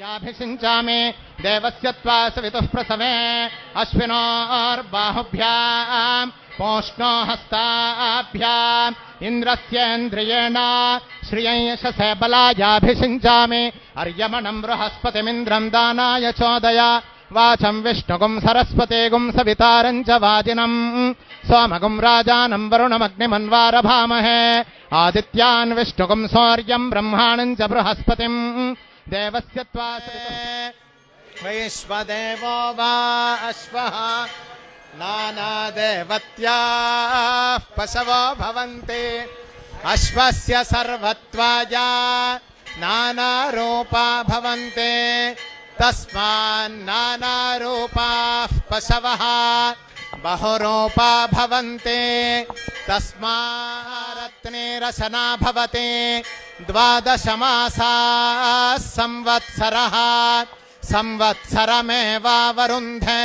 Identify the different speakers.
Speaker 1: याभिषिञ्चामि देवस्य त्वा सवितुः प्रसवे अश्विनोर्बाहुभ्याम् पोष्णो हस्ताभ्याम् इन्द्रस्येन्द्रियेण श्रियंशसे बलायाभिषिञ्चामि अर्यमणम् बृहस्पतिमिन्द्रम् दानाय चोदय वाचं विष्णुगुं सरस्वतीगुं सवितारम् च वाजिनम् सोमगुं राजानं वरुणमग्निमन्वारभामहे आदित्यान् विष्णुगुं सौर्यं ब्रह्माणं च बृहस्पतिम् देवस्य त्वा वैश्वदेवो वा अश्वः नानादेवत्याः पशवो भवन्ति अश्वस्य सर्वत्वाय नानारूपा भवन्ति तस्मान्नानारूपाः पशवः बहुरूपा भवन्ति तस्मारत्नेरशना भवति 12 मासाः संवत्सरः संवत्सरमेवावरुन्धे